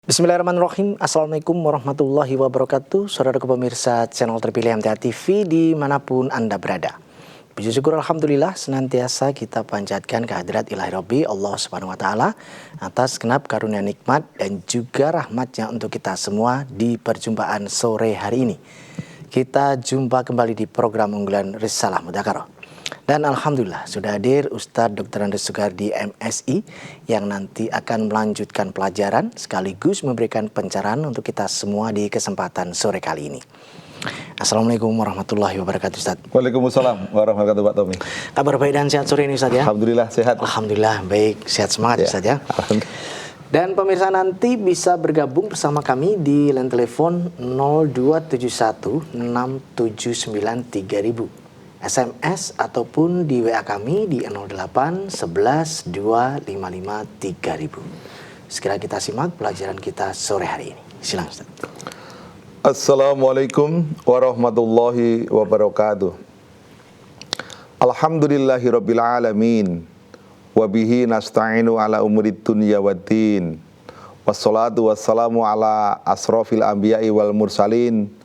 Bismillahirrahmanirrahim. Assalamualaikum warahmatullahi wabarakatuh. Saudara pemirsa channel terpilih MTA TV dimanapun Anda berada. Puji syukur Alhamdulillah senantiasa kita panjatkan kehadirat Ilahi Rabbi Allah Subhanahu wa Ta'ala atas genap karunia nikmat dan juga rahmatnya untuk kita semua di perjumpaan sore hari ini. Kita jumpa kembali di program unggulan Risalah Mudzakarah. Dan Alhamdulillah sudah hadir Ustadz Dr. Andes Sugardi MSI yang nanti akan melanjutkan pelajaran sekaligus memberikan pencerahan untuk kita semua di kesempatan sore kali ini. Assalamualaikum warahmatullahi wabarakatuh Ustadz. Waalaikumsalam warahmatullahi wabarakatuh Pak Tommy. Kabar baik dan sehat sore ini Ustadz ya? Alhamdulillah sehat. Alhamdulillah baik, sehat semangat Ustadz ya. Dan pemirsa nanti bisa bergabung bersama kami di line telepon 0271 679 3000. SMS ataupun di WA kami di 08 11 255 3000. Segera kita simak pelajaran kita sore hari ini. Silakan Ustaz. Assalamualaikum warahmatullahi wabarakatuh. Alhamdulillahirabbil alamin. Wa bihi nasta'inu ala umurid dunya waddin. Wassalatu wassalamu ala asrofil anbiya'i wal mursalin.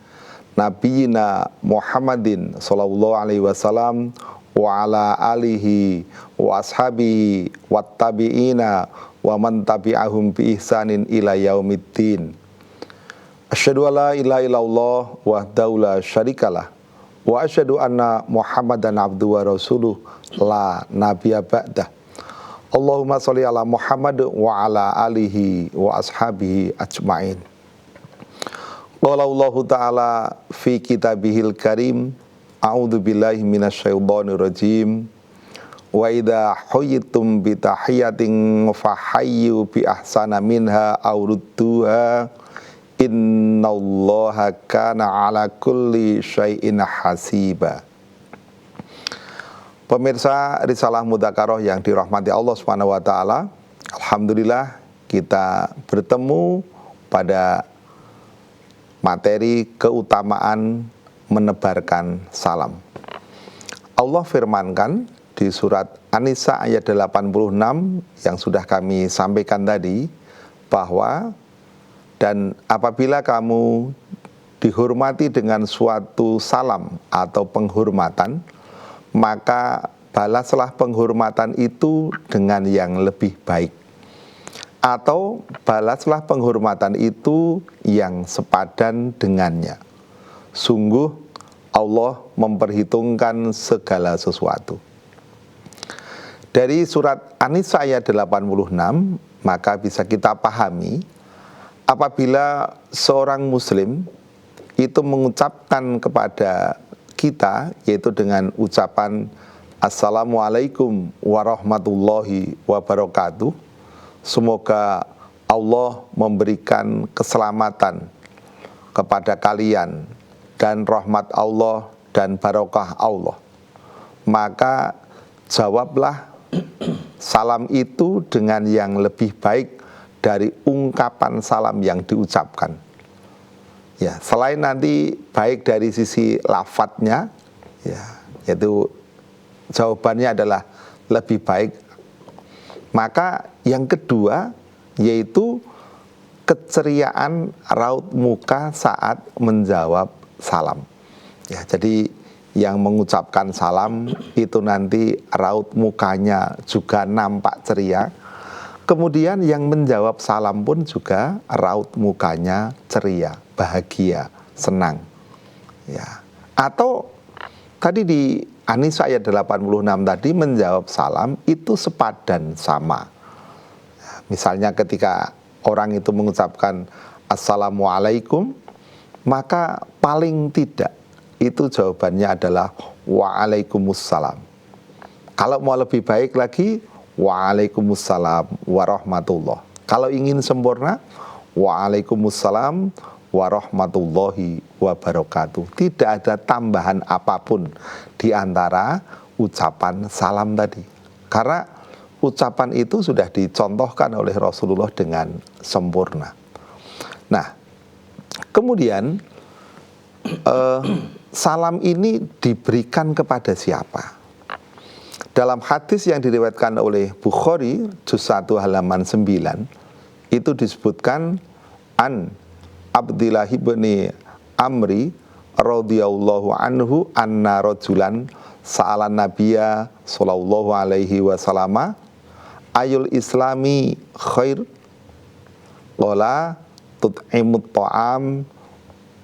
Nabiyina Muhammadin sallallahu alaihi wasallam wa ala alihi wa ashabihi wattabi'ina wa man tabi'ahum bi ihsanin ila yaumiddin. Asyhadu alla ilaha illallah wahdahu la syarikalah wa asyhadu anna Muhammadan abduhu wa rasuluh la nabiyya ba'dah. Allahumma sholli ala Muhammad wa ala alihi wa ashabihi ajma'in. Qala Allah Ta'ala fi kitabihil karim, a'udzu billahi minasyaitonir rajim. Wa idza huyyitum bi tahiyatin fahayyu bi ahsana minha aw rudduha innallaha kana ala kulli syai'in hasiba. Pemirsa Risalah Mudzakarah yang dirahmati Allah Subhanahu wa taala, alhamdulillah kita bertemu pada materi keutamaan menebarkan salam. Allah firmankan di surat An-Nisa ayat 86 yang sudah kami sampaikan tadi, bahwa dan apabila kamu dihormati dengan suatu salam atau penghormatan, maka balaslah penghormatan itu dengan yang lebih baik, atau balaslah penghormatan itu yang sepadan dengannya. Sungguh Allah memperhitungkan segala sesuatu. Dari surat An-Nisa ayat 86, maka bisa kita pahami apabila seorang muslim itu mengucapkan kepada kita, yaitu dengan ucapan Assalamualaikum warahmatullahi wabarakatuh, semoga Allah memberikan keselamatan kepada kalian dan rahmat Allah dan barokah Allah. Maka jawablah salam itu dengan yang lebih baik dari ungkapan salam yang diucapkan. Ya, selain nanti baik dari sisi lafadznya, ya, yaitu jawabannya adalah lebih baik. Maka yang kedua yaitu keceriaan raut muka saat menjawab salam. Ya, jadi yang mengucapkan salam itu nanti raut mukanya juga nampak ceria. Kemudian yang menjawab salam pun juga raut mukanya ceria, bahagia, senang. Ya. Atau tadi di An-Nisa ayat 86 tadi menjawab salam itu sepadan sama. Misalnya ketika orang itu mengucapkan Assalamualaikum, maka paling tidak itu jawabannya adalah Waalaikumsalam. Kalau mau lebih baik lagi, Waalaikumsalam warahmatullah. Kalau ingin sempurna, Waalaikumsalam warahmatullahi wabarakatuh. Tidak ada tambahan apapun di antara ucapan salam tadi. Karena ucapan itu sudah dicontohkan oleh Rasulullah dengan sempurna. Nah, kemudian salam ini diberikan kepada siapa? Dalam hadis yang diriwayatkan oleh Bukhari, juz 1 halaman 9, itu disebutkan an Abdillah bin Amri radhiyallahu anhu anna rajulan sa'alan nabiyya sallallahu alaihi wasallam ayul islami khair qala tut'imut ta'am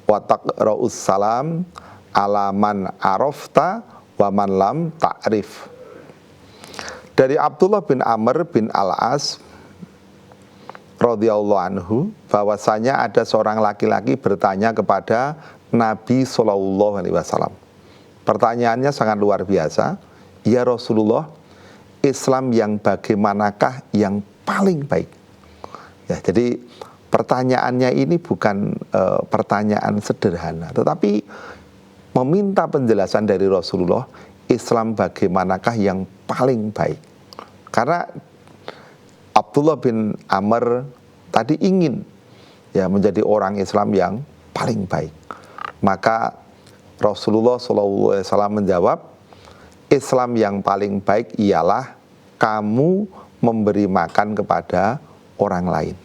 wa taqra'us salam ala man arafta wa man lam ta'rif. Dari Abdullah bin Amr bin Al-As radhiyallahu anhu bahwasanya ada seorang laki-laki bertanya kepada Nabi sallallahu alaihi wasallam. Pertanyaannya sangat luar biasa. Ya Rasulullah, Islam yang bagaimanakah yang paling baik? Ya, jadi pertanyaannya ini bukan pertanyaan sederhana, tetapi meminta penjelasan dari Rasulullah, Islam bagaimanakah yang paling baik? Karena Abdullah bin Amr tadi ingin ya menjadi orang Islam yang paling baik. Maka Rasulullah SAW menjawab, Islam yang paling baik ialah kamu memberi makan kepada orang lain.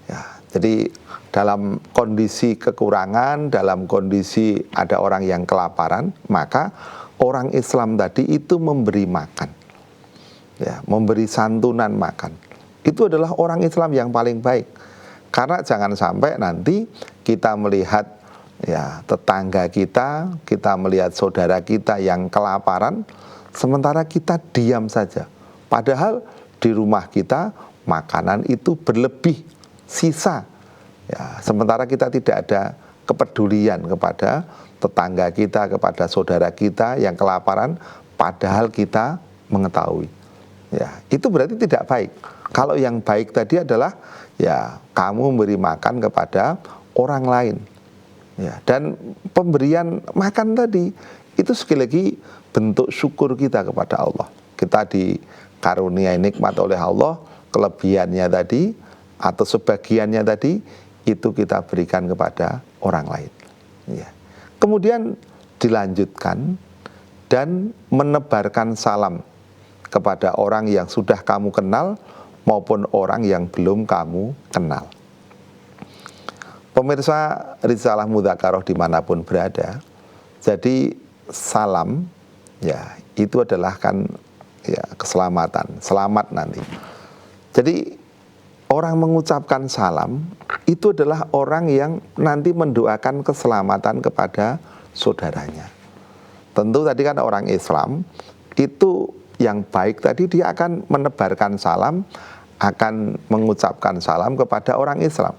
Ya, jadi dalam kondisi kekurangan, dalam kondisi ada orang yang kelaparan, maka orang Islam tadi itu memberi makan, ya, memberi santunan makan. Itu adalah orang Islam yang paling baik. Karena jangan sampai nanti kita melihat ya tetangga kita melihat saudara kita yang kelaparan, sementara kita diam saja. Padahal di rumah kita makanan itu berlebih, sisa. Ya, sementara kita tidak ada kepedulian kepada tetangga kita, kepada saudara kita yang kelaparan, padahal kita mengetahui. Ya, itu berarti tidak baik. Kalau yang baik tadi adalah ya kamu memberi makan kepada orang lain. Ya, dan pemberian makan tadi itu sekali lagi bentuk syukur kita kepada Allah. Kita dikaruniai nikmat oleh Allah, kelebihannya tadi atau sebagiannya tadi itu kita berikan kepada orang lain. Ya. Kemudian dilanjutkan dan menebarkan salam kepada orang yang sudah kamu kenal maupun orang yang belum kamu kenal. Pemirsa Risalah Mudzakarah dimanapun berada, jadi salam ya itu adalah kan ya keselamatan, selamat nanti. Jadi orang mengucapkan salam itu adalah orang yang nanti mendoakan keselamatan kepada saudaranya. Tentu tadi kan orang Islam itu yang baik tadi dia akan menebarkan salam, akan mengucapkan salam kepada orang Islam.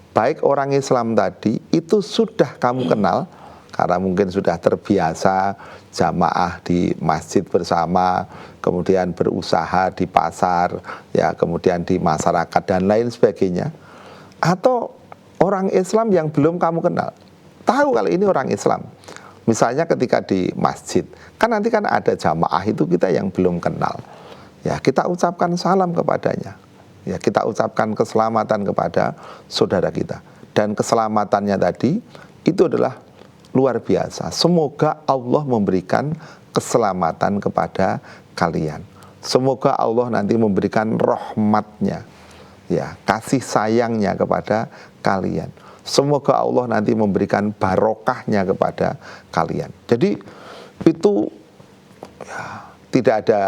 Baik orang Islam tadi itu sudah kamu kenal, karena mungkin sudah terbiasa jamaah di masjid bersama, kemudian berusaha di pasar, ya kemudian di masyarakat dan lain sebagainya. Atau orang Islam yang belum kamu kenal, tahu kalau ini orang Islam. Misalnya ketika di masjid, kan nanti kan ada jamaah itu kita yang belum kenal. Ya, kita ucapkan salam kepadanya. Ya, kita ucapkan keselamatan kepada saudara kita. Dan keselamatannya tadi itu adalah luar biasa. Semoga Allah memberikan keselamatan kepada kalian. Semoga Allah nanti memberikan rahmatnya, ya, kasih sayangnya kepada kalian. Semoga Allah nanti memberikan barokahnya kepada kalian. Jadi itu ya, tidak ada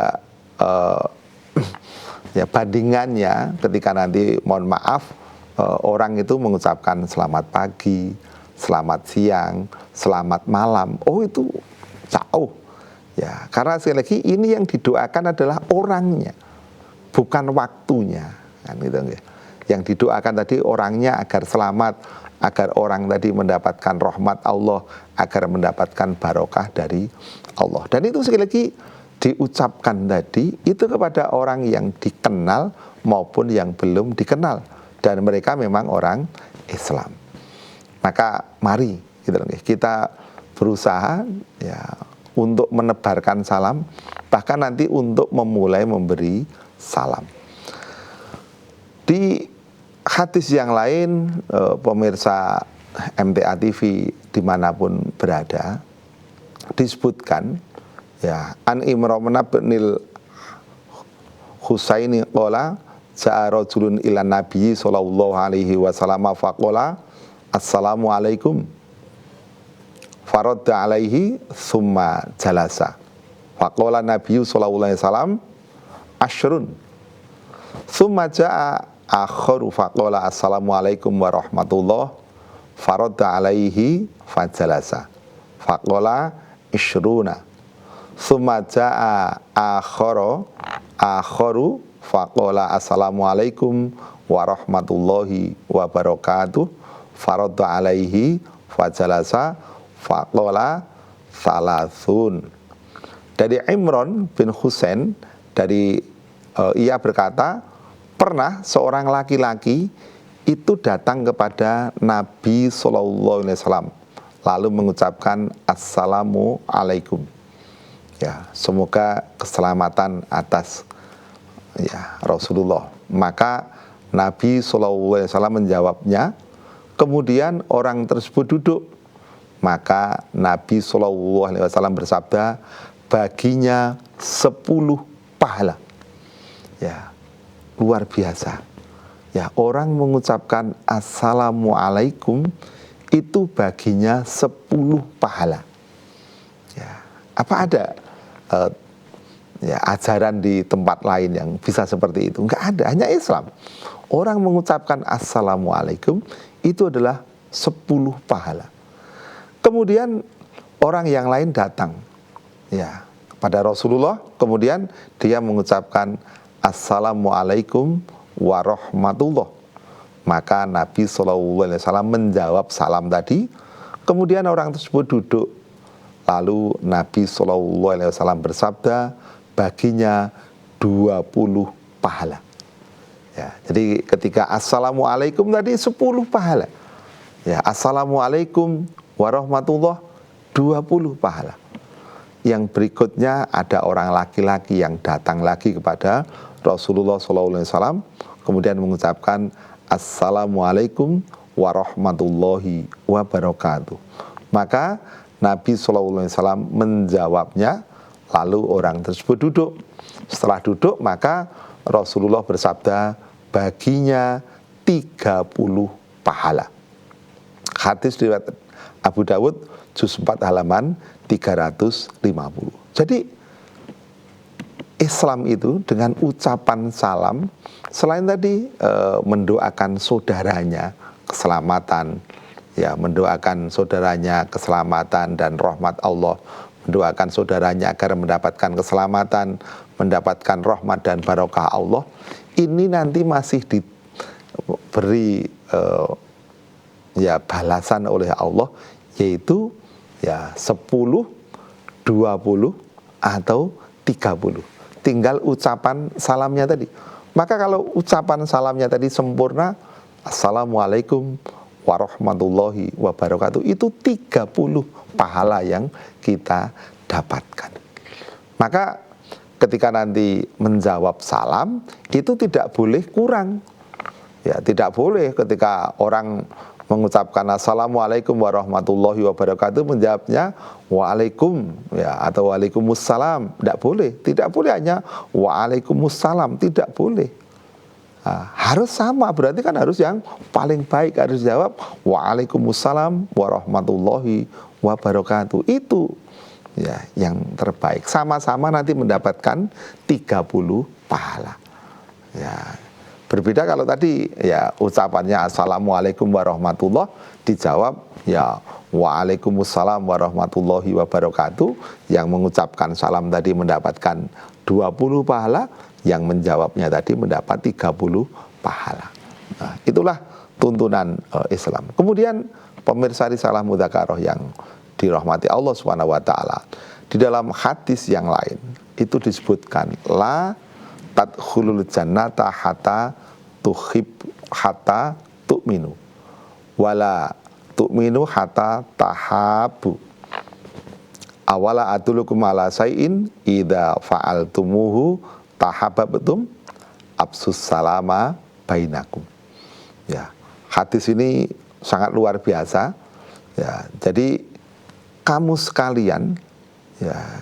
ya bandingannya ketika nanti mohon maaf orang itu mengucapkan selamat pagi, selamat siang, selamat malam. Oh itu jauh. Ya, karena sekali lagi ini yang didoakan adalah orangnya, bukan waktunya. Kan gitu ya. Yang didoakan tadi orangnya agar selamat, agar orang tadi mendapatkan rahmat Allah, agar mendapatkan barokah dari Allah. Dan itu sekali lagi diucapkan tadi itu kepada orang yang dikenal maupun yang belum dikenal, dan mereka memang orang Islam. Maka mari kita berusaha ya untuk menebarkan salam, bahkan nanti untuk memulai memberi salam. Di hadis yang lain, pemirsa MTA TV dimanapun berada, disebutkan ya an Imran bin Husaini qala ja'a rajulun ilan nabiyyi sallallahu alaihi wasallam faqala assalamu alaikum faradda alaihi summa jalasa faqala nabiyyu sallallahu alaihi wasallam asyrun summa ja'a akharu faqala assalamu alaikum warahmatullah faradda alaihi fajalasa faqala isyruna summa ja'a akharu faqala assalamu alaikum warahmatullahi wabarakatuh faradda alaihi fajalasa faqala salasun. Dari Imran bin Husain ia berkata, pernah seorang laki-laki itu datang kepada Nabi Sallallahu Alaihi Wasallam lalu mengucapkan assalamu alaikum. Ya, semoga keselamatan atas Rasulullah. Maka Nabi Sallallahu Alaihi Wasallam menjawabnya. Kemudian orang tersebut duduk. Maka Nabi Sallallahu Alaihi Wasallam bersabda, baginya 10 pahala. Ya, luar biasa. Ya, orang mengucapkan assalamualaikum itu baginya 10 pahala. Ya, apa ada ajaran di tempat lain yang bisa seperti itu? Enggak ada, hanya Islam. Orang mengucapkan assalamualaikum itu adalah 10 pahala. Kemudian orang yang lain datang kepada Rasulullah, kemudian dia mengucapkan assalamualaikum warahmatullah. Maka Nabi SAW menjawab salam tadi. Kemudian orang tersebut duduk. Lalu Nabi SAW bersabda, baginya 20 pahala. Ya, jadi ketika assalamualaikum tadi 10 pahala. Ya, assalamualaikum warahmatullah 20 pahala. Yang berikutnya ada orang laki-laki yang datang lagi kepada Rasulullah SAW, kemudian mengucapkan assalamualaikum warahmatullahi wabarakatuh. Maka Nabi SAW menjawabnya, lalu orang tersebut duduk. Setelah duduk, maka Rasulullah bersabda, baginya 30 pahala. Hadis riwayat Abu Dawud, juz 4 halaman 350. Jadi Islam itu dengan ucapan salam, selain tadi mendoakan saudaranya keselamatan, mendoakan saudaranya keselamatan dan rahmat Allah, mendoakan saudaranya agar mendapatkan keselamatan, mendapatkan rahmat dan barokah Allah, ini nanti masih diberi balasan oleh Allah, yaitu 10, 20 atau 30. Tinggal ucapan salamnya tadi. Maka kalau ucapan salamnya tadi sempurna, assalamualaikum warahmatullahi wabarakatuh, itu 30 pahala yang kita dapatkan. Maka ketika nanti menjawab salam, itu tidak boleh kurang. Ya, tidak boleh ketika orang mengucapkan assalamualaikum warahmatullahi wabarakatuh, menjawabnya waalaikum atau waalaikumsalam. Tidak boleh hanya waalaikumsalam, tidak boleh. Harus sama, berarti kan harus yang paling baik, harus jawab waalaikumsalam warahmatullahi wabarakatuh. Itu yang terbaik. Sama-sama nanti mendapatkan 30 pahala. Berbeda kalau tadi ucapannya assalamualaikum warahmatullah, dijawab waalaikumsalam warahmatullahi wabarakatuh. Yang mengucapkan salam tadi mendapatkan 20 pahala, yang menjawabnya tadi mendapat 30 pahala. Nah, itulah tuntunan Islam. Kemudian pemirsa Risalah Mudzakarah yang dirahmati Allah SWT, di dalam hadis yang lain itu disebutkan la tadkhulul jannata hatta tu'minu wala tu'minu hatta tahabu awala adulukum ala sayin idza fa'altumuhu tahabbtum absus salama bainakum. Hadis ini sangat luar biasa. Jadi kamu sekalian,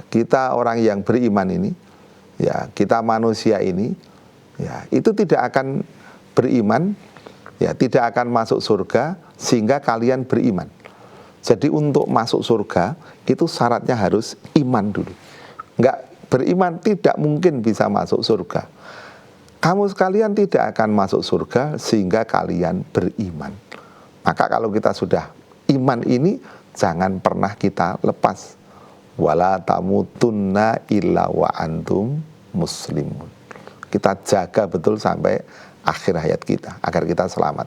kita orang yang beriman ini, kita manusia ini, ya, itu tidak akan beriman, ya, tidak akan masuk surga sehingga kalian beriman. Jadi untuk masuk surga itu syaratnya harus iman dulu. Enggak beriman tidak mungkin bisa masuk surga. Kamu sekalian tidak akan masuk surga sehingga kalian beriman. Maka kalau kita sudah iman ini jangan pernah kita lepas. Wala tamutunna illa wa antum muslimun. Kita jaga betul sampai akhir hayat kita agar kita selamat.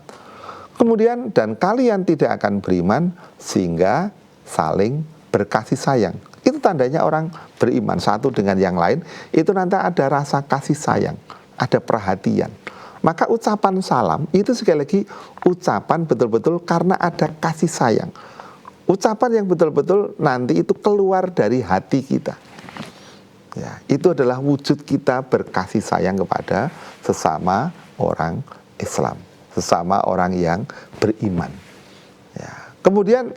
Kemudian dan kalian tidak akan beriman sehingga saling berkasih sayang. Itu tandanya orang beriman satu dengan yang lain, itu nanti ada rasa kasih sayang, ada perhatian. Maka ucapan salam itu sekali lagi ucapan betul-betul karena ada kasih sayang. Ucapan yang betul-betul nanti itu keluar dari hati kita. Ya, itu adalah wujud kita berkasih sayang kepada sesama orang Islam, sesama orang yang beriman. Ya. Kemudian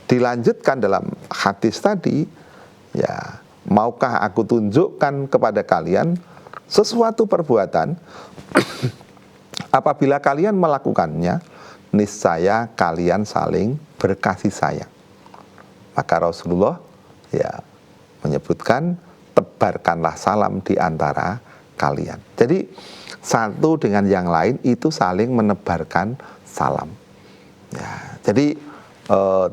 dilanjutkan dalam hadis tadi, ya, maukah aku tunjukkan kepada kalian sesuatu perbuatan apabila kalian melakukannya, niscaya kalian saling berkasih sayang. Maka Rasulullah ya menyebutkan tebarkanlah salam di antara kalian. Jadi satu dengan yang lain itu saling menebarkan salam. Ya, jadi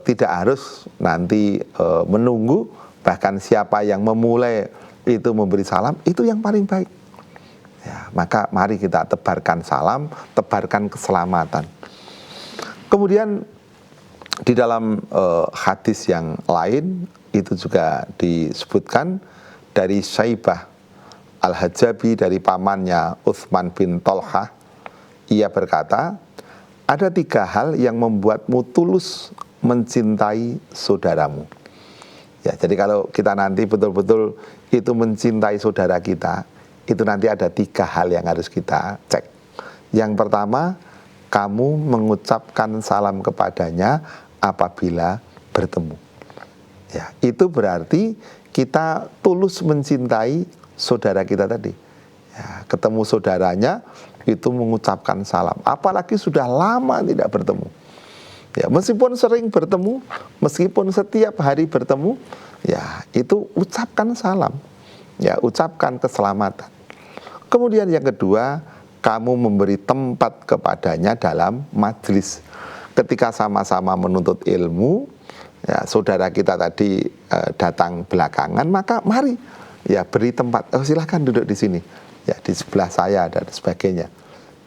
tidak harus nanti menunggu, bahkan siapa yang memulai itu memberi salam itu yang paling baik. Ya, maka mari kita tebarkan salam, tebarkan keselamatan. Kemudian di dalam hadis yang lain itu juga disebutkan dari Syaibah Al-Hajabi dari pamannya Utsman bin Tolhah, ia berkata, ada 3 hal yang membuatmu tulus mencintai saudaramu. Ya, jadi kalau kita nanti betul-betul itu mencintai saudara kita, itu nanti ada 3 hal yang harus kita cek. Yang pertama, kamu mengucapkan salam kepadanya apabila bertemu. Ya, itu berarti kita tulus mencintai saudara kita tadi. Ya, ketemu saudaranya itu mengucapkan salam. Apalagi sudah lama tidak bertemu. Ya, meskipun sering bertemu, meskipun setiap hari bertemu, ya itu ucapkan salam. Ya, ucapkan keselamatan. Kemudian yang kedua, kamu memberi tempat kepadanya dalam majelis. Ketika sama-sama menuntut ilmu, ya, saudara kita tadi datang belakangan, maka mari ya beri tempat. Oh, silahkan duduk di sini, ya di sebelah saya dan sebagainya.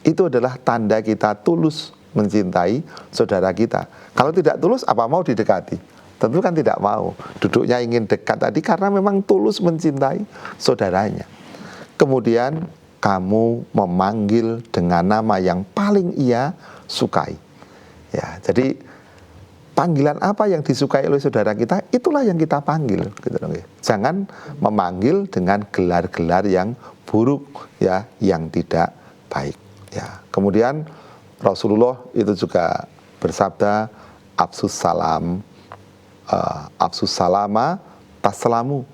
Itu adalah tanda kita tulus mencintai saudara kita. Kalau tidak tulus, apa mau didekati? Tentu kan tidak mau. Duduknya ingin dekat tadi karena memang tulus mencintai saudaranya. Kemudian kamu memanggil dengan nama yang paling ia sukai. Ya, jadi panggilan apa yang disukai oleh saudara kita, itulah yang kita panggil. Gitu. Jangan memanggil dengan gelar-gelar yang buruk, ya, yang tidak baik. Ya. Kemudian Rasulullah itu juga bersabda, Absus salam, Absus salama, taslamu.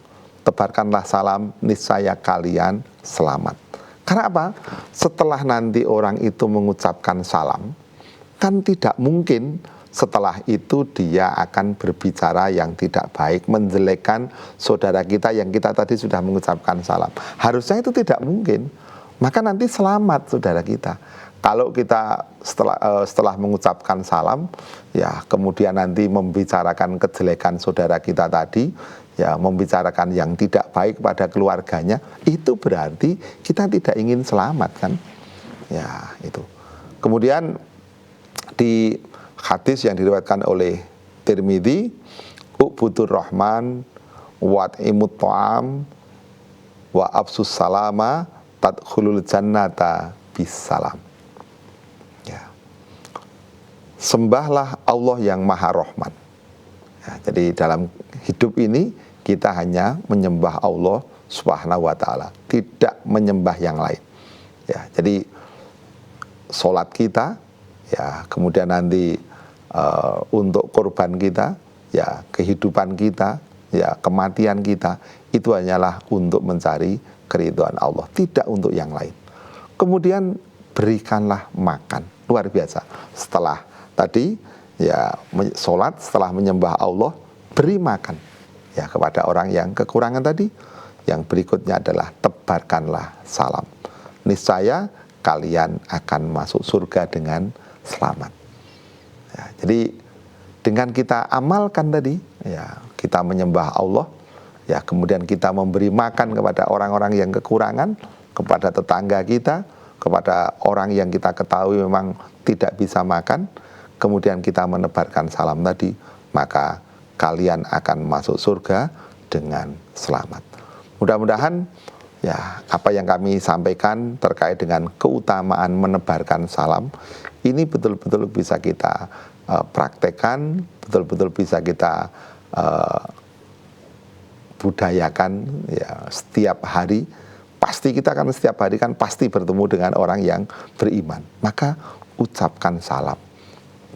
Tebarkanlah salam, niscaya kalian selamat. Karena apa? Setelah nanti orang itu mengucapkan salam, kan tidak mungkin setelah itu dia akan berbicara yang tidak baik, menjelekkan saudara kita yang kita tadi sudah mengucapkan salam. Harusnya itu tidak mungkin. Maka nanti selamat saudara kita. Kalau kita setelah mengucapkan salam, ya kemudian nanti membicarakan kejelekan saudara kita tadi, ya membicarakan yang tidak baik pada keluarganya, itu berarti kita tidak ingin selamat kan? Ya itu. Kemudian di hadis yang diriwayatkan oleh Tirmidzi, ubudur rahman wat'imut ta'am wa absus salama tadkhulul jannata bisalam. Ya. Sembahlah Allah yang Maha Rahman. Ya, jadi dalam hidup ini kita hanya menyembah Allah Subhanahu wa taala, tidak menyembah yang lain. Ya, jadi salat kita, ya, kemudian nanti untuk korban kita, ya, kehidupan kita, ya, kematian kita, itu hanyalah untuk mencari keridhaan Allah, tidak untuk yang lain. kemudian berikanlah makan. Luar biasa. Setelah tadi ya sholat, setelah menyembah Allah, beri makan ya kepada orang yang kekurangan tadi. Yang berikutnya adalah tebarkanlah salam. Niscaya kalian akan masuk surga dengan selamat. Ya, jadi dengan kita amalkan tadi, ya kita menyembah Allah, ya kemudian kita memberi makan kepada orang-orang yang kekurangan, kepada tetangga kita, kepada orang yang kita ketahui memang tidak bisa makan, kemudian kita menebarkan salam tadi, maka kalian akan masuk surga dengan selamat. Mudah-mudahan ya apa yang kami sampaikan terkait dengan keutamaan menebarkan salam ini betul-betul bisa kita praktekkan, betul-betul bisa kita budayakan ya setiap hari. Pasti kita kan setiap hari kan pasti bertemu dengan orang yang beriman. Maka ucapkan salam.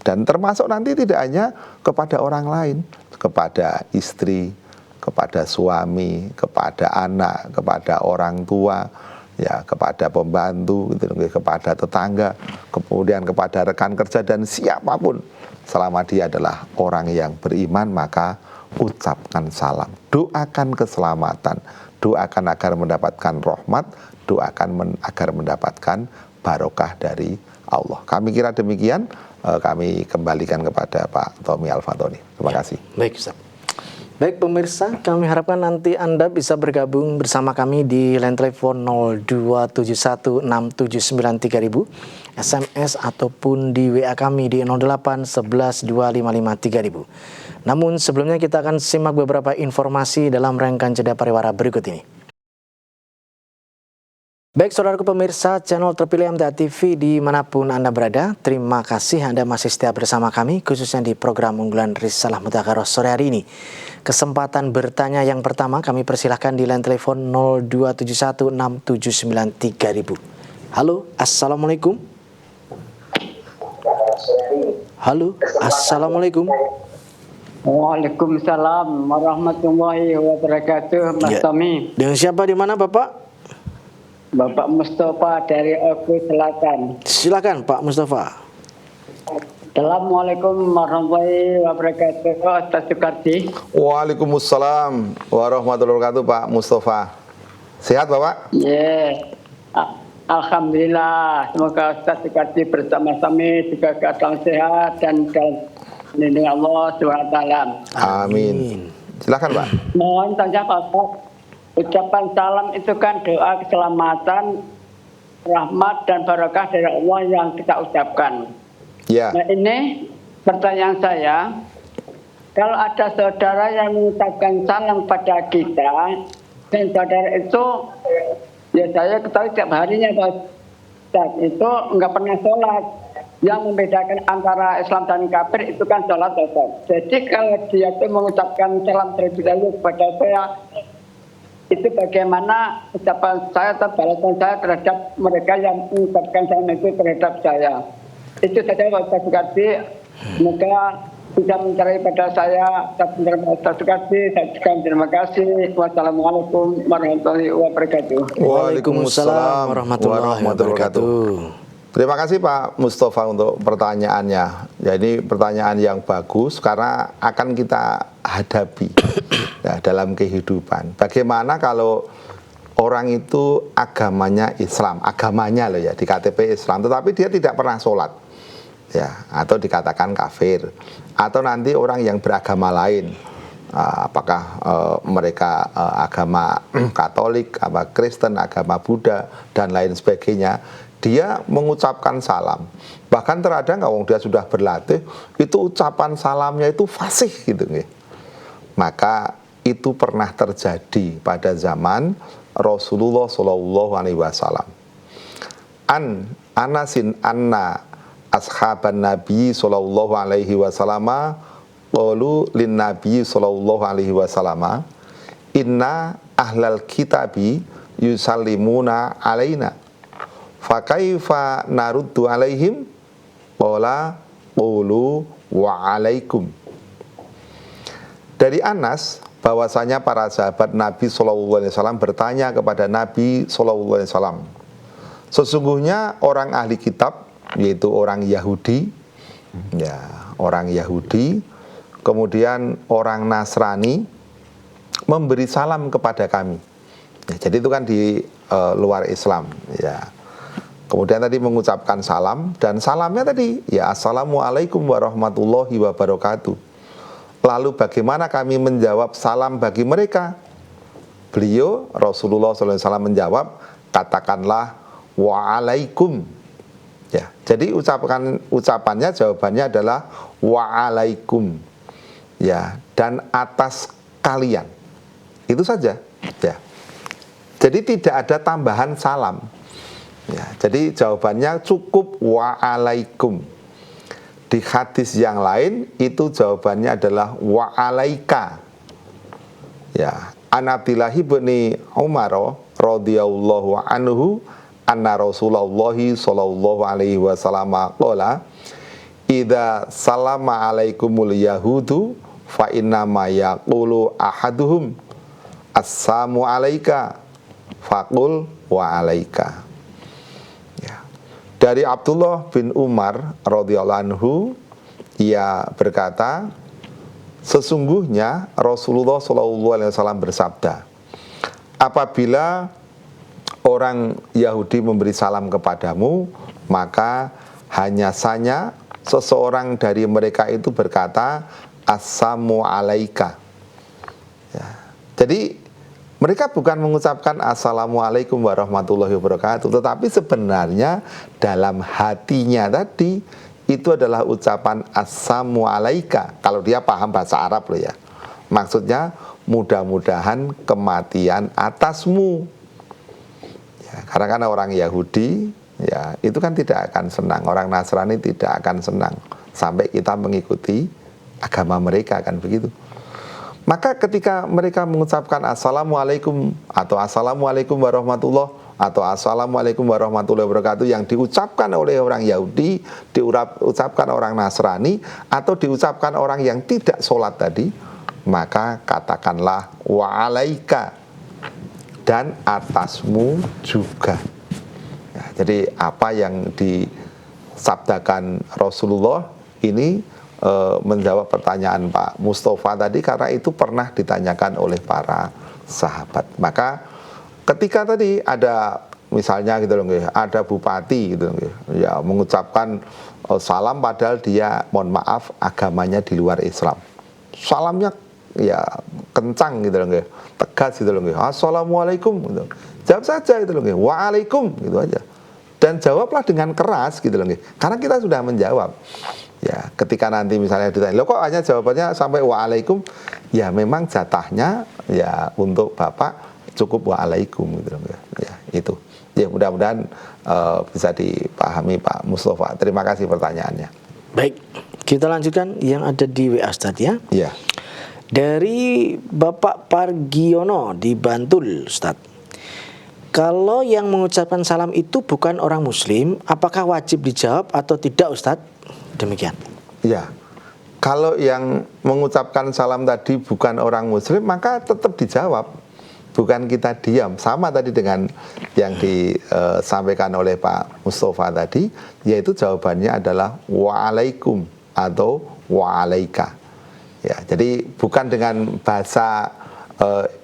Dan termasuk nanti tidak hanya kepada orang lain, kepada istri, kepada suami, kepada anak, kepada orang tua, ya kepada pembantu, kepada tetangga, kemudian kepada rekan kerja dan siapapun. Selama dia adalah orang yang beriman, maka ucapkan salam. Doakan keselamatan, doakan agar mendapatkan rahmat, doakan agar mendapatkan barokah dari Allah. Kami kira demikian, kami kembalikan kepada Pak Tommy Al-Fatoni. Terima kasih. Baik, Ustaz. Baik pemirsa, kami harapkan nanti Anda bisa bergabung bersama kami di line telepon 02716793000, SMS ataupun di WA kami di 08112553.000. Namun sebelumnya kita akan simak beberapa informasi dalam rangkaian jeda pariwara berikut ini. Baik saudaraku pemirsa channel terpilih MTA TV dimanapun Anda berada, terima kasih Anda masih setia bersama kami khususnya di program unggulan Risalah Mudzakarah sore hari ini. Kesempatan bertanya yang pertama kami persilahkan di line telepon 02716793000. Halo, Assalamualaikum. Halo, Assalamualaikum. Waalaikumsalam warahmatullahi wabarakatuh, Mas Tommy. Dengan siapa di mana Bapak? Bapak Mustafa dari Oku Selatan. Silakan Pak Mustafa. Assalamualaikum warahmatullahi wabarakatuh, Ustaz Sukarti. Waalaikumsalam warahmatullahi wabarakatuh, Pak Mustafa. Sehat Bapak? Ya, Alhamdulillah. Semoga Ustaz Sukarti bersama-sama juga keadaan sehat dan dalam lindungan Allah SWT. Amin. Silakan Pak. Mohon saja Pak. Ucapan salam itu kan doa keselamatan, rahmat dan barokah dari Allah yang kita ucapkan. Ya. Nah ini pertanyaan saya, kalau ada saudara yang mengucapkan salam pada kita, dan saudara itu, ya saya ketahui tiap harinya Pak, itu nggak pernah sholat. Yang membedakan antara Islam dan kafir itu kan sholat Pak. Jadi kalau dia itu mengucapkan salam terlebih dahulu kepada saya, itu bagaimana ucapan saya atau balasan saya terhadap mereka yang mengucapkan salam itu terhadap saya. Itu saja Pak Sukarti. Semoga bisa mencari pada saya. Pak Sukarti, saya ucapkan terima kasih. Wassalamualaikum warahmatullahi wabarakatuh. Waalaikumsalam warahmatullahi wabarakatuh. Terima kasih Pak Mustafa untuk pertanyaannya. Jadi pertanyaan yang bagus karena akan kita hadapi ya, dalam kehidupan. Bagaimana kalau orang itu agamanya Islam, agamanya loh ya di KTP Islam, tetapi dia tidak pernah sholat, ya atau dikatakan kafir, atau nanti orang yang beragama lain, apakah mereka agama Katolik, agama Kristen, agama Buddha dan lain sebagainya. Dia mengucapkan salam. Bahkan terkadang kalau dia sudah berlatih, itu ucapan salamnya itu fasih gitu. Maka itu pernah terjadi pada zaman Rasulullah SAW. Anasin anna ashaban Nabi SAW qalu lin Nabi SAW inna ahlal kitabi yusallimuna alaina fakaifa naruddu alaihim qala qulu wa alaikum. Dari Anas bahwasanya para sahabat Nabi SAW bertanya kepada Nabi SAW, Sesungguhnya orang ahli kitab, yaitu orang Yahudi, ya, orang Yahudi, kemudian orang Nasrani memberi salam kepada kami. Ya, jadi itu kan di luar Islam, ya. Kemudian tadi mengucapkan salam, dan salamnya tadi ya assalamualaikum warahmatullahi wabarakatuh. Lalu bagaimana kami menjawab salam bagi mereka? Beliau Rasulullah SAW menjawab, katakanlah waalaikum. Ya, jadi ucapannya, jawabannya adalah waalaikum. Ya, dan atas kalian. Itu saja. Ya. Jadi tidak ada tambahan salam. Ya, jadi jawabannya cukup waalaikum. Di hadis yang lain itu jawabannya adalah waalaika. Ya, An Abdillah bin Umar radhiyallahu anhu anna Rasulullah sallallahu alaihi wasallam qala idza salama alaikumul yahudu fa inna ma yaqulu ahaduhum assalamu alayka faqul wa alayka. Dari Abdullah bin Umar radhiyallahu anhu, ia berkata, sesungguhnya Rasulullah SAW bersabda, apabila orang Yahudi memberi salam kepadamu, maka hanya saja seseorang dari mereka itu berkata, assalamu alayka. Ya. Jadi mereka bukan mengucapkan assalamualaikum warahmatullahi wabarakatuh, tetapi sebenarnya dalam hatinya tadi itu adalah ucapan assalamu alayka. Kalau dia paham bahasa Arab loh ya. Maksudnya mudah-mudahan kematian atasmu. Ya, karena kan orang Yahudi ya itu kan tidak akan senang, orang Nasrani tidak akan senang sampai kita mengikuti agama mereka, kan begitu. Maka ketika mereka mengucapkan assalamualaikum atau assalamualaikum warahmatullah atau assalamualaikum warahmatullahi wabarakatuh yang diucapkan oleh orang Yahudi, diucapkan orang Nasrani atau diucapkan orang yang tidak sholat tadi, maka katakanlah wa'alaika dan atasmu juga. Ya, jadi apa yang disabdakan Rasulullah ini menjawab pertanyaan Pak Mustafa tadi, karena itu pernah ditanyakan oleh para sahabat. Maka ketika tadi ada misalnya gitu loh, ada bupati gitu loh, ya mengucapkan salam padahal dia mohon maaf agamanya di luar Islam, salamnya ya kencang gitu loh, tegas gitu loh, assalamualaikum gitu. Jawab saja gitu loh, waalaikum gitu aja, dan jawablah dengan keras gitu loh, karena kita sudah menjawab. Ya, ketika nanti misalnya ditanya, loh kok hanya jawabannya sampai waalaikum? Ya memang jatahnya ya untuk Bapak cukup waalaikum gitu. Ya, itu. Ya mudah-mudahan bisa dipahami Pak Mustafa. Terima kasih pertanyaannya. Baik, kita lanjutkan yang ada di WA Ustadz ya. Iya. Dari Bapak Pargiono di Bantul, Ustadz. Kalau yang mengucapkan salam itu bukan orang Muslim, apakah wajib dijawab atau tidak, Ustadz? Demikian. Ya, kalau yang mengucapkan salam tadi bukan orang Muslim, maka tetap dijawab, bukan kita diam. Sama tadi dengan yang disampaikan oleh Pak Mustafa tadi, yaitu jawabannya adalah waalaikum atau waalaika. Ya, jadi bukan dengan bahasa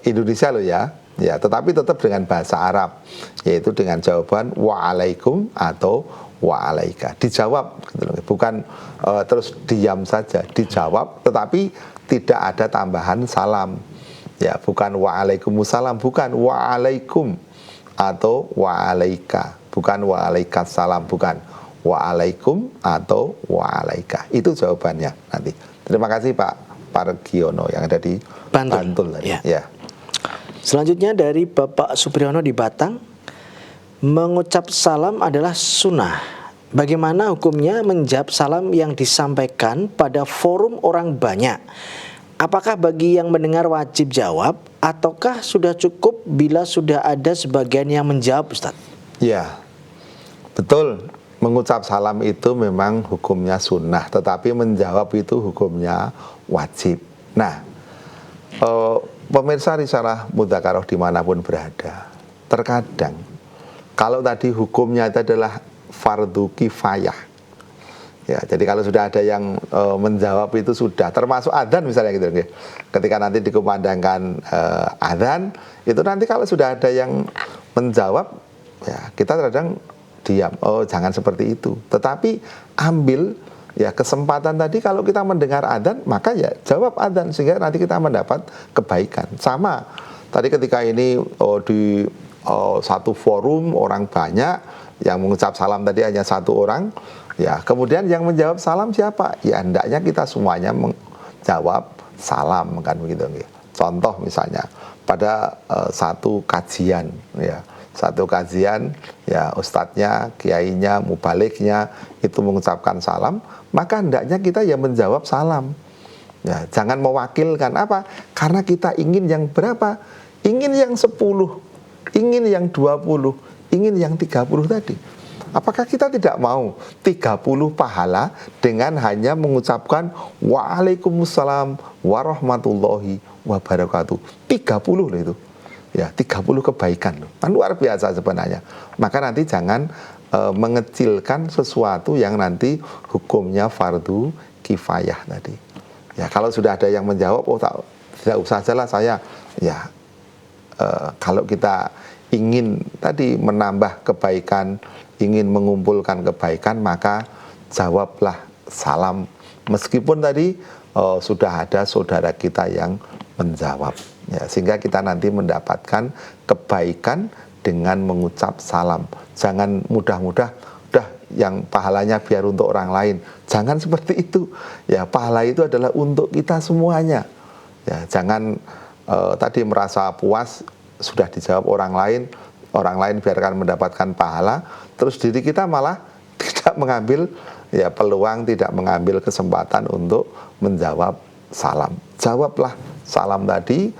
Indonesia loh ya. Ya, tetapi tetap dengan bahasa Arab, yaitu dengan jawaban waalaikum atau wa'alaika. Dijawab gitu loh. Bukan terus diam saja, dijawab tetapi tidak ada tambahan salam. Ya, bukan waalaikumsalam, bukan waalaikum atau wa'alaika, bukan wa'alaikas salam, bukan waalaikum atau wa'alaika. Itu jawabannya nanti. Terima kasih Pak Pargiono yang ada di Bantul tadi. Ya. Ya. Selanjutnya dari Bapak Supriyono di Batang, mengucap salam adalah sunnah. Bagaimana hukumnya menjawab salam yang disampaikan pada forum orang banyak? Apakah bagi yang mendengar wajib jawab ataukah sudah cukup bila sudah ada sebagian yang menjawab, Ustaz? Ya, betul. Mengucap salam itu memang hukumnya sunnah, tetapi menjawab itu hukumnya wajib. Nah, pemirsa Risalah Mudzakarah dimanapun berada, terkadang kalau tadi hukumnya itu adalah fardu kifayah. Ya, jadi kalau sudah ada yang menjawab itu sudah termasuk adzan misalnya gitu. Ketika nanti dikumandangkan adzan, itu nanti kalau sudah ada yang menjawab, ya kita kadang diam. Oh, jangan seperti itu. Tetapi ambil ya kesempatan tadi kalau kita mendengar adzan, maka ya jawab adzan sehingga nanti kita mendapat kebaikan. Sama tadi ketika ini di satu forum orang banyak yang mengucap salam tadi hanya satu orang. Ya, kemudian yang menjawab salam siapa? Ya, hendaknya kita semuanya menjawab salam kan begitu. Contoh misalnya pada satu kajian, ya ustadznya, kiainya, mubaliknya itu mengucapkan salam, maka hendaknya kita ya menjawab salam. Ya, jangan mewakilkan apa? Karena kita ingin yang berapa? Ingin yang 10, ingin yang 20, ingin yang 30 tadi. Apakah kita tidak mau 30 pahala dengan hanya mengucapkan Waalaikumsalam warahmatullahi wabarakatuh. 30 loh itu. Ya, 30 kebaikan loh. Kan luar biasa sebenarnya. Maka nanti jangan mengecilkan sesuatu yang nanti hukumnya fardu kifayah tadi. Ya, kalau sudah ada yang menjawab, oh tidak usah salah saya. Ya, kalau kita ingin tadi menambah kebaikan, ingin mengumpulkan kebaikan, maka jawablah salam meskipun tadi sudah ada saudara kita yang menjawab, ya, sehingga kita nanti mendapatkan kebaikan dengan mengucap salam. Jangan mudah-mudah udah yang pahalanya biar untuk orang lain, jangan seperti itu. Ya, pahala itu adalah untuk kita semuanya. Ya, jangan tadi merasa puas sudah dijawab orang lain biarkan mendapatkan pahala, terus diri kita malah tidak mengambil ya peluang, tidak mengambil kesempatan untuk menjawab salam. Jawablah salam tadi,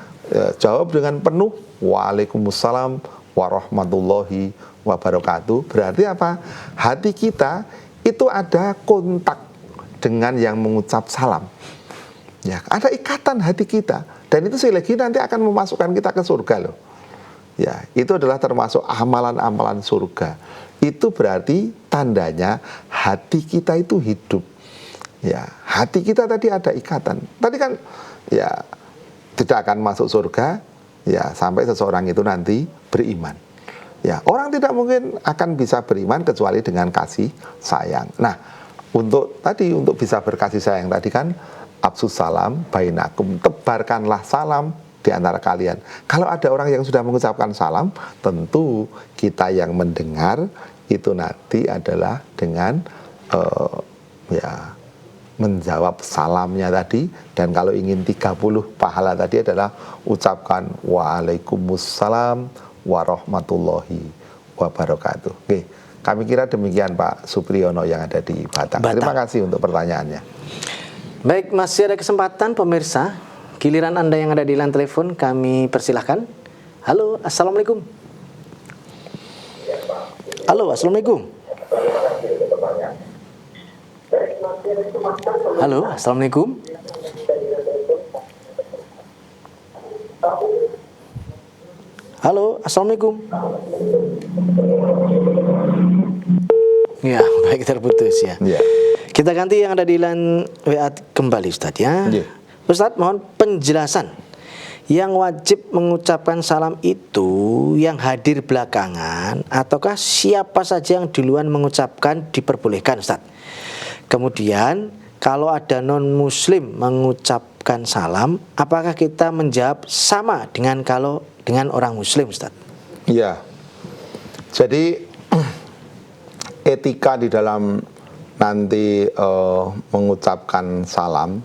jawab dengan penuh Waalaikumsalam warahmatullahi wabarakatuh. Berarti apa? Hati kita itu ada kontak dengan yang mengucap salam. Ya, ada ikatan hati kita, dan itu sekali lagi nanti akan memasukkan kita ke surga loh. Ya, itu adalah termasuk amalan-amalan surga. Itu berarti tandanya hati kita itu hidup. Ya, hati kita tadi ada ikatan. Tadi kan ya tidak akan masuk surga ya sampai seseorang itu nanti beriman. Ya, orang tidak mungkin akan bisa beriman kecuali dengan kasih sayang. Nah, untuk bisa berkasih sayang tadi kan absus salam bainakum, tebarkanlah salam di antara kalian. Kalau ada orang yang sudah mengucapkan salam, tentu kita yang mendengar itu nanti adalah dengan ya menjawab salamnya tadi. Dan kalau ingin 30 pahala tadi adalah ucapkan Waalaikumsalam warahmatullahi wabarakatuh. Oke, kami kira demikian Pak Supriyono yang ada di Batam. Terima kasih untuk pertanyaannya. Baik, masih ada kesempatan pemirsa. Giliran Anda yang ada di line telepon, kami persilahkan. Halo, Assalamualaikum. Halo, Assalamualaikum. Halo, Assalamualaikum. Halo, Assalamualaikum. Ya, baik, terputus ya. Ya. Kita ganti yang ada di line WA kembali, Ustadz ya. Ya. Ustadz, mohon penjelasan. Yang wajib mengucapkan salam itu yang hadir belakangan ataukah siapa saja yang duluan mengucapkan diperbolehkan, Ustadz? Kemudian kalau ada non-muslim mengucapkan salam, apakah kita menjawab sama dengan orang muslim, Ustadz? Iya. Jadi etika di dalam nanti mengucapkan salam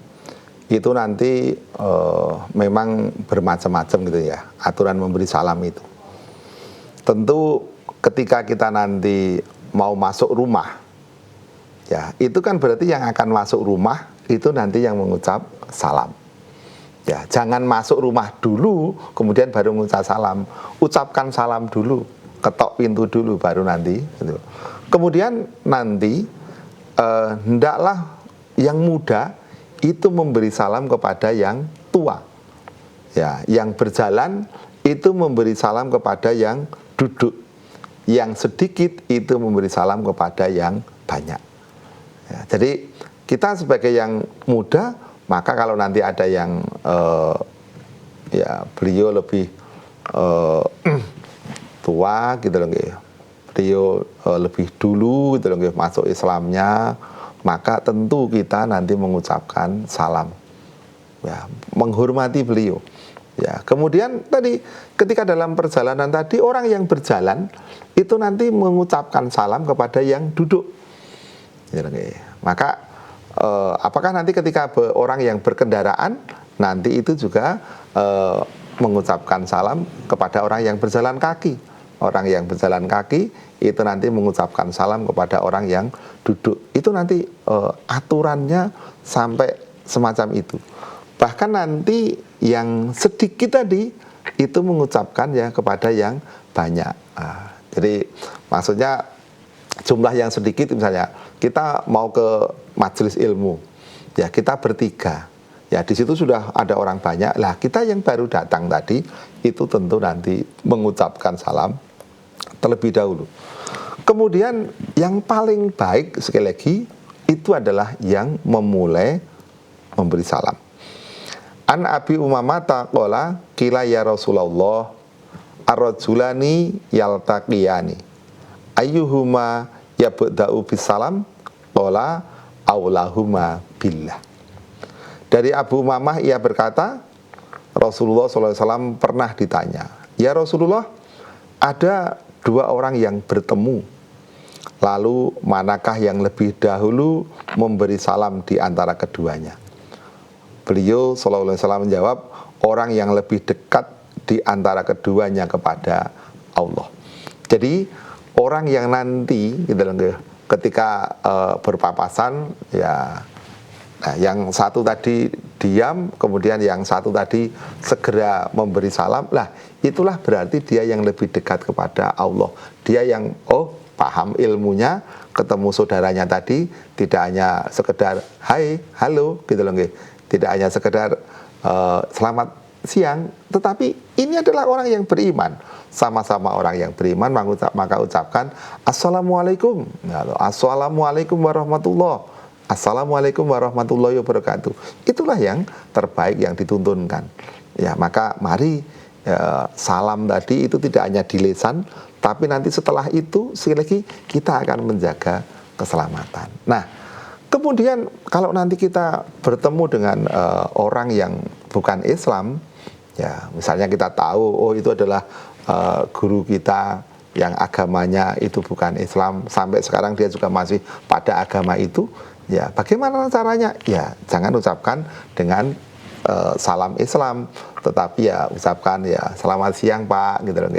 itu nanti memang bermacam-macam gitu ya, aturan memberi salam itu. Tentu ketika kita nanti mau masuk rumah, ya itu kan berarti yang akan masuk rumah itu nanti yang mengucap salam. Ya, jangan masuk rumah dulu kemudian baru mengucap salam. Ucapkan salam dulu, ketok pintu dulu baru nanti gitu. Kemudian nanti hendaklah yang muda itu memberi salam kepada yang tua. Ya, yang berjalan itu memberi salam kepada yang duduk. yang sedikit itu memberi salam kepada yang banyak. Ya, jadi kita sebagai yang muda, maka kalau nanti ada yang ya beliau lebih tua gitu loh, beliau lebih dulu gitu loh masuk Islamnya, maka tentu kita nanti mengucapkan salam, ya, menghormati beliau. Ya, kemudian tadi ketika dalam perjalanan tadi orang yang berjalan itu nanti mengucapkan salam kepada yang duduk. Maka apakah nanti ketika orang yang berkendaraan nanti itu juga mengucapkan salam kepada orang yang berjalan kaki. Orang yang berjalan kaki itu nanti mengucapkan salam kepada orang yang duduk. Itu nanti aturannya sampai semacam itu. Bahkan nanti yang sedikit tadi itu mengucapkan ya kepada yang banyak. Jadi maksudnya jumlah yang sedikit, misalnya kita mau ke majelis ilmu, ya kita bertiga, ya di situ sudah ada orang banyak. Lah kita yang baru datang tadi itu tentu nanti mengucapkan salam terlebih dahulu. Kemudian yang paling baik sekali lagi itu adalah yang memulai memberi salam. An Abi Umamata qala qila ya Rasulullah ar-rajulani yaltaqiyani ayyuhuma yabda'u bisalam qala aulahuma billah. Dari Abu Umamah ia berkata, Rasulullah SAW pernah ditanya, ya Rasulullah, ada dua orang yang bertemu, lalu manakah yang lebih dahulu memberi salam di antara keduanya? Beliau SAW menjawab, orang yang lebih dekat di antara keduanya kepada Allah. Jadi orang yang nanti ketika berpapasan, ya, nah, yang satu tadi diam, kemudian yang satu tadi segera memberi salam, lah itulah berarti dia yang lebih dekat kepada Allah. Dia yang paham ilmunya, ketemu saudaranya tadi tidak hanya sekedar hai, halo gitu loh, tidak hanya sekedar selamat siang, tetapi ini adalah orang yang beriman. Sama-sama orang yang beriman, maka ucapkan assalamualaikum, assalamualaikum warahmatullahi, assalamualaikum warahmatullahi wabarakatuh. Itulah yang terbaik yang dituntunkan. Ya, maka mari salam tadi itu tidak hanya di lisan, tapi nanti setelah itu sekali lagi kita akan menjaga keselamatan. Nah, kemudian kalau nanti kita bertemu dengan orang yang bukan Islam, ya misalnya kita tahu itu adalah guru kita yang agamanya itu bukan Islam, sampai sekarang dia juga masih pada agama itu, ya bagaimana caranya? Ya jangan ucapkan dengan salam Islam, tetapi ya ucapkan ya selamat siang Pak gitu loh,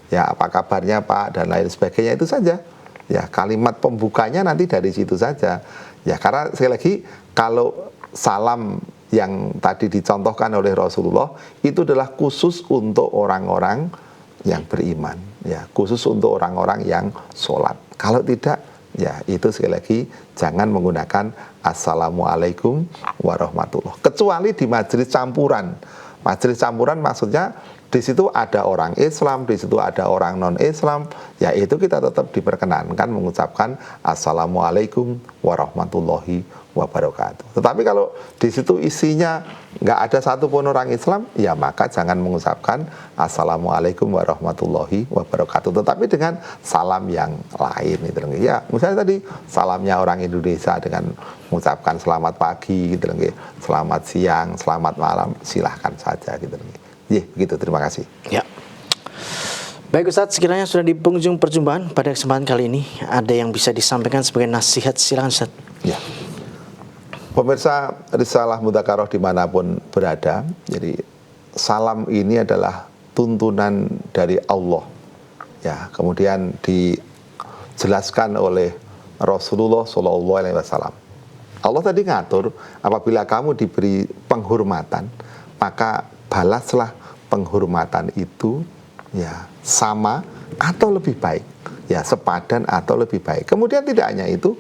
ya apa kabarnya Pak dan lain sebagainya, itu saja. Ya kalimat pembukanya nanti dari situ saja. Ya karena sekali lagi kalau salam yang tadi dicontohkan oleh Rasulullah itu adalah khusus untuk orang-orang yang beriman, ya khusus untuk orang-orang yang sholat. Kalau tidak, ya itu sekali lagi jangan menggunakan assalamualaikum warahmatullah. Kecuali di majelis campuran. Majelis campuran maksudnya di situ ada orang Islam, di situ ada orang non-Islam, ya itu kita tetap diperkenankan mengucapkan assalamualaikum warahmatullahi wabarakatuh. Tetapi kalau di situ isinya nggak ada satupun orang Islam, ya maka jangan mengucapkan assalamualaikum warahmatullahi wabarakatuh, tetapi dengan salam yang lain itu. Ya misalnya tadi salamnya orang Indonesia dengan mengucapkan selamat pagi gitu, selamat siang, selamat malam, silahkan saja gitu. Ya, begitu, terima kasih. Ya. Baik Ustadz, sekiranya sudah di penghujung perjumpaan pada kesempatan kali ini, ada yang bisa disampaikan sebagai nasihat, silakan Ustadz. Ya. Pemirsa Risalah Mudzakarah dimanapun berada, jadi salam ini adalah tuntunan dari Allah. Ya, kemudian dijelaskan oleh Rasulullah SAW. Allah tadi ngatur, apabila kamu diberi penghormatan, maka balaslah penghormatan itu ya sama atau lebih baik, ya sepadan atau lebih baik. Kemudian tidak hanya itu,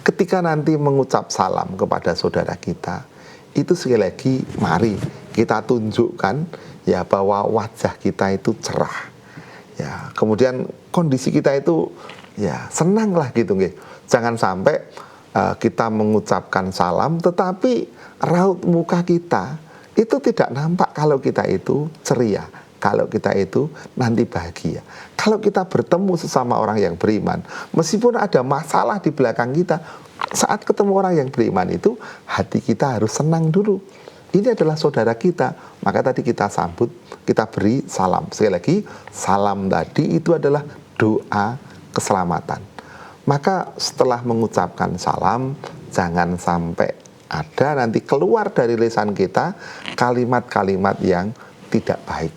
ketika nanti mengucap salam kepada saudara kita, itu sekali lagi mari kita tunjukkan ya bahwa wajah kita itu cerah. Ya, kemudian kondisi kita itu ya senang lah gitu nggih. Jangan sampai kita mengucapkan salam tetapi raut muka kita itu tidak nampak kalau kita itu ceria, kalau kita itu nanti bahagia. Kalau kita bertemu sesama orang yang beriman, meskipun ada masalah di belakang kita, saat ketemu orang yang beriman itu, hati kita harus senang dulu. Ini adalah saudara kita, maka tadi kita sambut, kita beri salam. Sekali lagi, salam tadi itu adalah doa keselamatan. Maka setelah mengucapkan salam, jangan sampai ada nanti keluar dari lisan kita kalimat-kalimat yang tidak baik.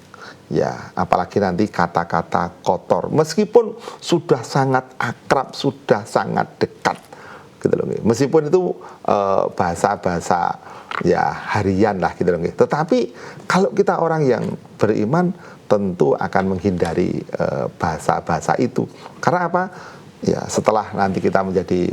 Ya, apalagi nanti kata-kata kotor. Meskipun sudah sangat akrab, sudah sangat dekat, gitu loh. Meskipun itu bahasa-bahasa ya harian lah, gitu loh. Tetapi kalau kita orang yang beriman, tentu akan menghindari bahasa-bahasa itu. Karena apa? Ya, setelah nanti kita menjadi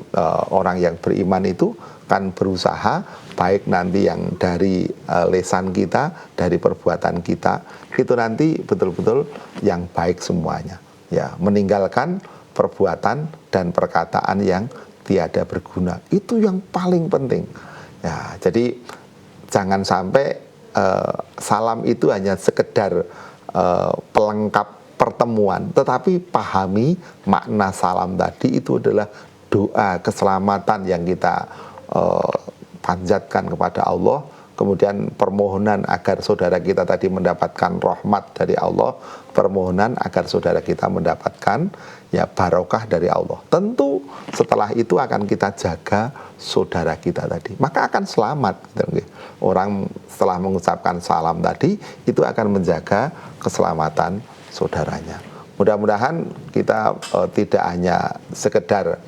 orang yang beriman itu kan berusaha baik nanti yang dari lisan kita, dari perbuatan kita, itu nanti betul-betul yang baik semuanya. Ya, meninggalkan perbuatan dan perkataan yang tiada berguna. Itu yang paling penting. Ya, jadi jangan sampai salam itu hanya sekedar pelengkap pertemuan, tetapi pahami makna salam tadi itu adalah doa keselamatan yang kita panjatkan kepada Allah, kemudian permohonan agar saudara kita tadi mendapatkan rahmat dari Allah, permohonan agar saudara kita mendapatkan ya barokah dari Allah. Tentu setelah itu akan kita jaga saudara kita tadi, maka akan selamat. Orang setelah mengucapkan salam tadi itu akan menjaga keselamatan saudaranya. Mudah-mudahan kita tidak hanya sekedar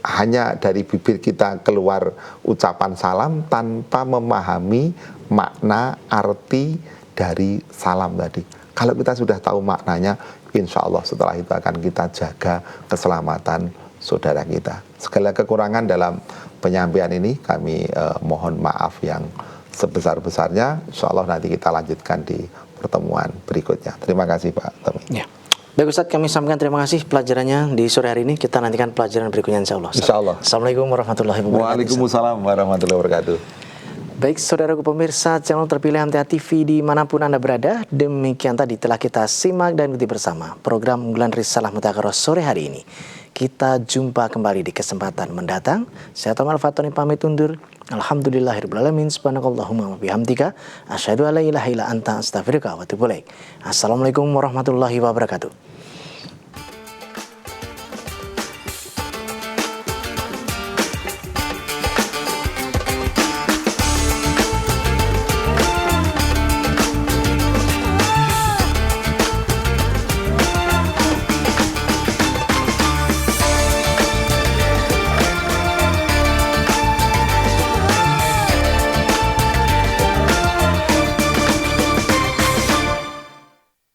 hanya dari bibir kita keluar ucapan salam tanpa memahami makna arti dari salam tadi. Kalau kita sudah tahu maknanya, insya Allah setelah itu akan kita jaga keselamatan saudara kita. Segala kekurangan dalam penyampaian ini kami mohon maaf yang sebesar-besarnya. Insya Allah nanti kita lanjutkan di pertemuan berikutnya. Terima kasih Pak Tommy. Ya. Baik Ustadz, kami sampaikan terima kasih pelajarannya di sore hari ini. Kita nantikan pelajaran berikutnya insya Allah. Insya Allah. Assalamualaikum warahmatullahi wabarakatuh. Waalaikumsalam warahmatullahi wabarakatuh. Baik saudaraku pemirsa channel terpilih MTA TV dimanapun Anda berada, demikian tadi telah kita simak dan ikuti bersama program unggulan Risalah Mutaqiroh sore hari ini. Kita jumpa kembali di kesempatan mendatang. Saya Tomar Fatoni pamit undur. Alhamdulillahirrahmanirrahim. Subhanakallahumma wa bihamdika asyhadu an la ilaha illa anta astaghfiruka wa atubu ilaik. Assalamualaikum warahmatullahi wabarakatuh.